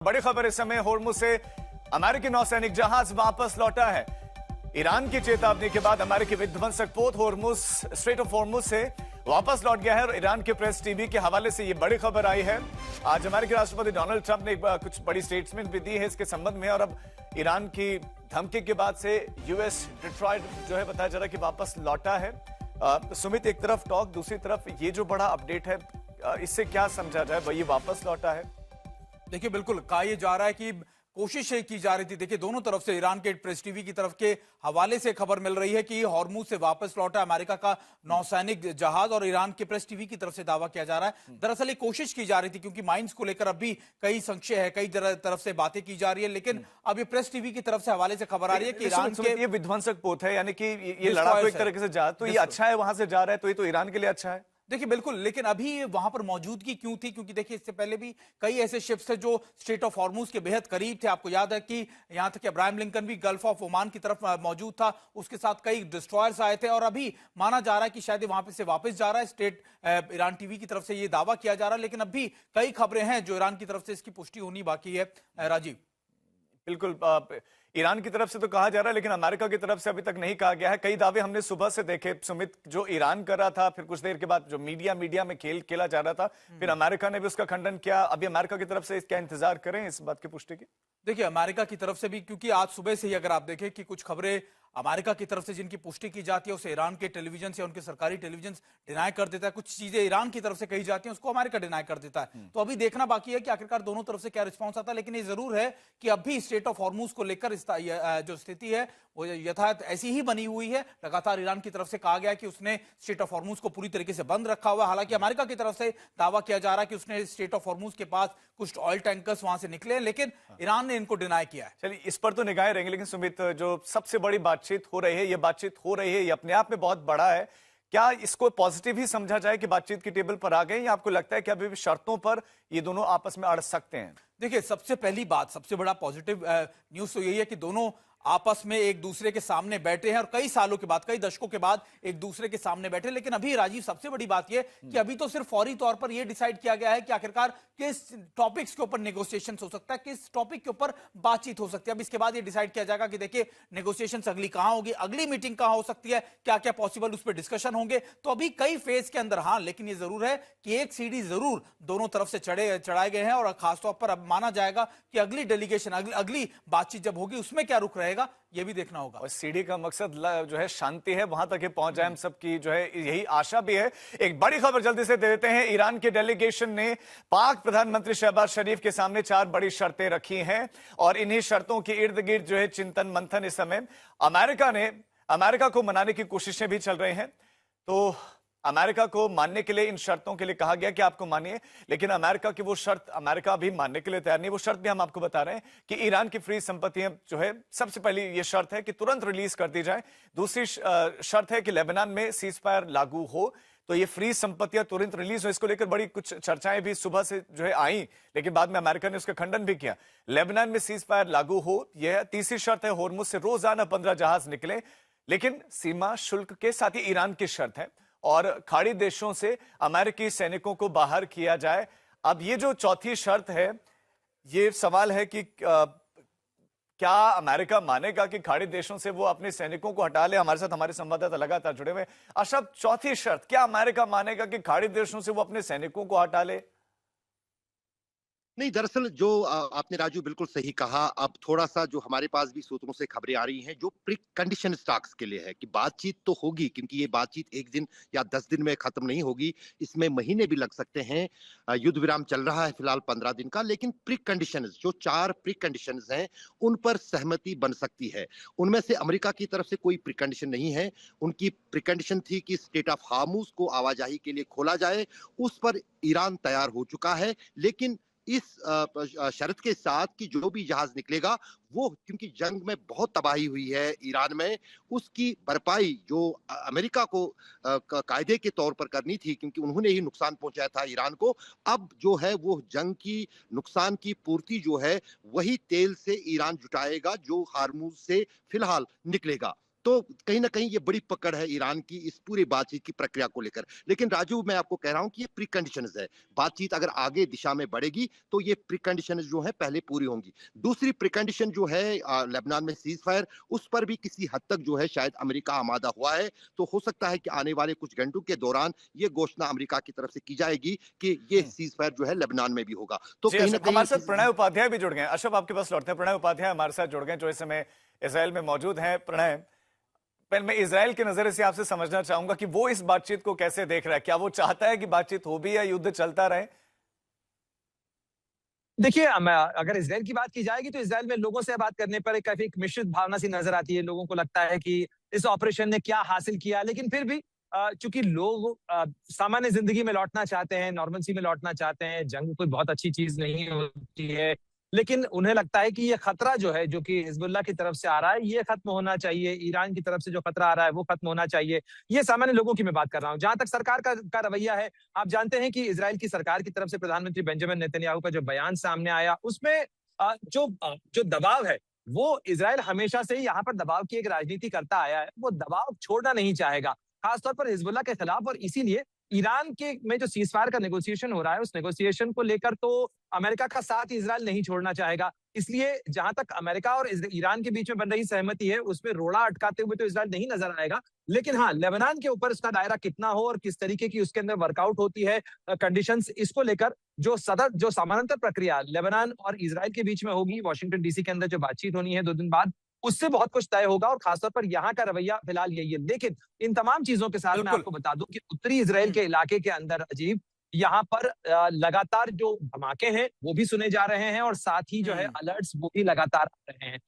बड़ी खबर इस समय होर्मुज से अमेरिकी नौसैनिक जहाज वापस लौटा है। ईरान की चेतावनी के बाद अमेरिकी विध्वंसक पोत होर्मुज स्ट्रेट ऑफ होर्मुज से वापस लौट गया है और ईरान के प्रेस टीवी के हवाले से ये बड़ी खबर आई है। आज अमेरिकी राष्ट्रपति डोनाल्ड ट्रंप ने कुछ बड़ी स्टेटमेंट भी दी है इसके संबंध में, और अब ईरान की धमकी के बाद से यूएस डिट्रॉयट जो है बताया जा रहा है कि वापस लौटा है। सुमित, एक तरफ टॉक, दूसरी तरफ ये जो बड़ा अपडेट है, इससे क्या समझा जाए? वही वापस लौटा है। देखिए, बिल्कुल कहा यह जा रहा है कि कोशिश की जा रही थी। देखिए, दोनों तरफ से ईरान के प्रेस टीवी की तरफ के हवाले से खबर मिल रही है कि होर्मुज से वापस लौटा अमेरिका का नौसैनिक जहाज, और ईरान के प्रेस टीवी की तरफ से दावा किया जा रहा है। दरअसल ये कोशिश की जा रही थी क्योंकि माइंस को लेकर अब भी कई संशय है, कई तरफ से बातें की जा रही है, लेकिन अब ये प्रेस टीवी की तरफ से हवाले से खबर आ रही है कि ईरान के ये विध्वंसक पोत है, यानी कि ये लड़ाकू एक तरीके से जा, तो ये अच्छा है वहां से जा रहा है, तो ये तो ईरान के लिए अच्छा है। देखिए, बिल्कुल, लेकिन अभी वहां पर मौजूदगी क्यों थी? क्योंकि देखिए, इससे पहले भी कई ऐसे शिप्स थे जो स्ट्रेट ऑफ हॉर्मुज के बेहद करीब थे। आपको याद है कि यहां तक अब्राहम लिंकन भी गल्फ ऑफ ओमान की तरफ मौजूद था, उसके साथ कई डिस्ट्रॉयर्स आए थे, और अभी माना जा रहा है कि शायद वहां पे से वापस जा रहा है। स्टेट ईरान टीवी की तरफ से ये दावा किया जा रहा है, लेकिन अभी कई खबरें हैं जो ईरान की तरफ से इसकी पुष्टि होनी बाकी है। राजीव, बिल्कुल, ईरान की तरफ से तो कहा जा रहा है, लेकिन अमेरिका की तरफ से अभी तक नहीं कहा गया है। कई दावे हमने सुबह से देखे सुमित, जो ईरान कर रहा था, फिर कुछ देर के बाद जो मीडिया में खेला जा रहा था, फिर अमेरिका ने भी उसका खंडन किया। अभी अमेरिका की तरफ से क्या इंतजार करें इस बात की पुष्टि की? देखिए, अमेरिका की तरफ से भी, क्योंकि आज सुबह से ही अगर आप देखें कि कुछ खबरें अमेरिका की तरफ से जिनकी पुष्टि की जाती है उसे ईरान के टेलीविजन से, उनके सरकारी टेलीविजन डिनाई कर देता है। कुछ चीजें ईरान की तरफ से कही जाती हैं उसको अमेरिका डिनाई कर देता है। तो अभी देखना बाकी है कि आखिरकार दोनों तरफ से क्या रिस्पांस आता है। लेकिन ये जरूर है कि अभी स्टेट ऑफ हॉर्मुज को लेकर जो स्थिति है वो यथार्थ ऐसी ही बनी हुई है। लगातार ईरान की तरफ से कहा गया कि उसने स्टेट ऑफ हॉर्मुज को पूरी तरीके से बंद रखा हुआ है। हालांकि अमेरिका की तरफ से दावा किया जा रहा है कि उसने स्टेट ऑफ हॉर्मुज के पास कुछ ऑयल टैंकर्स वहां से निकले, लेकिन ईरान ने इनको डिनाई किया है। चलिए, इस पर तो निगाहें रहेंगे, लेकिन सुमित, जो सबसे बड़ी बातचीत हो रही है, ये अपने आप में बहुत बड़ा है। क्या इसको पॉजिटिव ही समझा जाए कि बातचीत की टेबल पर आ गए, या आपको लगता है कि अभी भी शर्तों पर ये दोनों आपस में अड़ सकते हैं? देखिए, सबसे पहली बात, सबसे बड़ा पॉजिटिव न्यूज तो यही है कि दोनों आपस में एक दूसरे के सामने बैठे हैं, और कई सालों के बाद, कई दशकों के बाद एक दूसरे के सामने बैठे। लेकिन अभी राजीव, सबसे बड़ी बात यह कि अभी तो सिर्फ फौरी तौर पर यह डिसाइड किया गया है कि आखिरकार किस टॉपिक्स के ऊपर नेगोशिएशन हो सकता है, किस टॉपिक के ऊपर बातचीत हो सकती है। अब इसके बाद यह डिसाइड किया जाएगा कि देखिए, नेगोशिएशन अगली कहां होगी, अगली मीटिंग कहां हो सकती है, क्या क्या पॉसिबल उस पर डिस्कशन होंगे। तो अभी कई फेज के अंदर, हाँ, लेकिन यह जरूर है कि एक सीढ़ी जरूर दोनों तरफ से चढ़ाए गए हैं, और खासतौर पर अब माना जाएगा कि अगली डेलीगेशन, अगली बातचीत जब होगी उसमें क्या रुख रहेगा, यह भी देखना होगा। और सीढ़ी का मकसद जो है शांति है, वहां तक पहुंच जाए हम सबकी जो है यही आशा भी है। एक बड़ी खबर जल्दी से दे देते हैं। ईरान के डेलीगेशन ने पाक प्रधानमंत्री शहबाज शरीफ के सामने 4 बड़ी शर्तें रखी हैं, और इन्हीं शर्तों के इर्द गिर्द जो है चिंतन मंथन इस समय अमेरिका को मनाने की कोशिशें भी चल रही हैं। तो अमेरिका को मानने के लिए इन शर्तों के लिए कहा गया कि आपको मानिए, लेकिन अमेरिका की वो शर्त अमेरिका भी मानने के लिए तैयार नहीं। वो शर्त भी हम आपको बता रहे हैं कि ईरान की फ्री संपत्तियां जो है, सबसे पहली ये शर्त है कि तुरंत रिलीज कर दी जाए। दूसरी शर्त है कि लेबनान में सीज फायर लागू हो, तो ये फ्री संपत्तियां तुरंत रिलीज हो। इसको लेकर बड़ी कुछ चर्चाएं भी सुबह से जो है आई, लेकिन बाद में अमेरिका ने उसका खंडन भी किया। लेबनान में सीज फायर लागू हो, यह तीसरी शर्त है। होर्मुज से रोजाना 15 जहाज निकले, लेकिन सीमा शुल्क के साथ ही ईरान की शर्त है, और खाड़ी देशों से अमेरिकी सैनिकों को बाहर किया जाए। अब ये जो चौथी शर्त है, ये सवाल है कि क्या अमेरिका मानेगा कि खाड़ी देशों से वो अपने सैनिकों को हटा ले? हमारे साथ हमारे संवाददाता लगातार जुड़े हुए। अशरफ, चौथी शर्त, क्या अमेरिका मानेगा कि खाड़ी देशों से वो अपने सैनिकों को हटा ले? नहीं, दरअसल जो आपने राजू बिल्कुल सही कहा। अब थोड़ा सा जो हमारे पास भी सूत्रों से खबरें आ रही हैं, जो प्री कंडीशन स्टॉक्स के लिए है कि बातचीत तो होगी, क्योंकि ये बातचीत एक दिन या 10 दिन में खत्म नहीं होगी, इसमें महीने भी लग सकते हैं। युद्ध विराम चल रहा है फिलहाल 15 दिन का, लेकिन प्री कंडीशन, जो 4 प्री कंडीशन हैं, उन पर सहमति बन सकती है। उनमें से अमेरिका की तरफ से कोई प्री कंडीशन नहीं है। उनकी प्री कंडीशन थी कि स्ट्रेट ऑफ हॉर्मुज को आवाजाही के लिए खोला जाए, उस पर ईरान तैयार हो चुका है। लेकिन इस शर्त के साथ कि जो भी जहाज निकलेगा वो, क्योंकि जंग में बहुत तबाही हुई है ईरान में, उसकी भरपाई जो अमेरिका को कायदे के तौर पर करनी थी, क्योंकि उन्होंने ही नुकसान पहुंचाया था ईरान को, अब जो है वो जंग की नुकसान की पूर्ति जो है वही तेल से ईरान जुटाएगा जो हार्मुज से फिलहाल निकलेगा। तो कहीं ना कहीं ये बड़ी पकड़ है ईरान की इस पूरी बातचीत की प्रक्रिया को लेकर। लेकिन राजू, मैं आपको कह रहा हूं कि ये प्री कंडीशंस है। बातचीत अगर आगे दिशा में बढ़ेगी तो ये प्री कंडीशंस जो है पहले पूरी होंगी। दूसरी प्री कंडीशन जो है लेबनान में सीज फायर, उस पर भी किसी हद तक जो है शायद अमेरिका आमादा हुआ है। तो हो सकता है कि आने वाले कुछ घंटों के दौरान ये घोषणा अमेरिका की तरफ से की जाएगी कि ये सीज फायर जो है लेबनान में भी होगा। तो जी कहीं ना अशरफ, हमारे साथ कहीं प्रणय उपाध्याय भी जुड़ गए हैं। अशरफ, आपके पास लौटते हैं। प्रणय उपाध्याय हमारे साथ जुड़ गए हैं, जो इस समय इसराइल में मौजूद हैं। प्रणय, पर मैं इसराइल के नजरिए से आपसे समझना चाहूंगा कि वो इस बातचीत को कैसे देख रहा है। क्या वो चाहता है कि बातचीत हो भी या युद्ध चलता रहे? देखिए, अगर इसराइल की बात की जाएगी तो इसराइल में लोगों से बात करने पर एक काफी एक मिश्रित भावना सी नजर आती है। लोगों को लगता है कि इस ऑपरेशन ने क्या हासिल किया, लेकिन फिर भी चूंकि लोग सामान्य जिंदगी में लौटना चाहते हैं, नॉर्मलसी में लौटना चाहते हैं, जंग कोई बहुत अच्छी चीज नहीं होती है, लेकिन उन्हें लगता है कि ये खतरा जो है, जो कि हिजबुल्लाह की तरफ से आ रहा है, ये खत्म होना चाहिए। ईरान की तरफ से जो खतरा आ रहा है वो खत्म होना चाहिए। ये सामान्य लोगों की मैं बात कर रहा हूँ। जहां तक सरकार का रवैया है, आप जानते हैं कि इसराइल की सरकार की तरफ से प्रधानमंत्री बेंजामिन नेतन्याहू का जो बयान सामने आया, उसमें जो दबाव है, वो इसराइल हमेशा से ही यहाँ पर दबाव की एक राजनीति करता आया है। वो दबाव छोड़ना नहीं चाहेगा, खासतौर पर हिजबुल्लाह के खिलाफ। और इसीलिए ईरान के में जो सीज फायर का नेगोशिएशन हो रहा है, उस नेगोशिएशन को लेकर तो अमेरिका का साथ इसराइल नहीं छोड़ना चाहेगा। इसलिए जहां तक अमेरिका और ईरान के बीच में बन रही सहमति है, उसमें रोड़ा अटकाते हुए तो इसराइल नहीं नजर आएगा। लेकिन हाँ, लेबनान के ऊपर उसका दायरा कितना हो और किस तरीके की उसके अंदर वर्कआउट होती है कंडीशंस, इसको लेकर जो समानांतर प्रक्रिया लेबनान और इसराइल के बीच में होगी, वॉशिंगटन डीसी के अंदर जो बातचीत होनी है 2 दिन बाद, उससे बहुत कुछ तय होगा। और खासतौर पर यहाँ का रवैया फिलहाल यही है। लेकिन इन तमाम चीजों के साथ मैं बिल्कुल। आपको बता दूं कि उत्तरी इसराइल के इलाके के अंदर अजीब, यहाँ पर लगातार जो धमाके हैं वो भी सुने जा रहे हैं, और साथ ही जो है अलर्ट्स वो भी लगातार आ रहे हैं।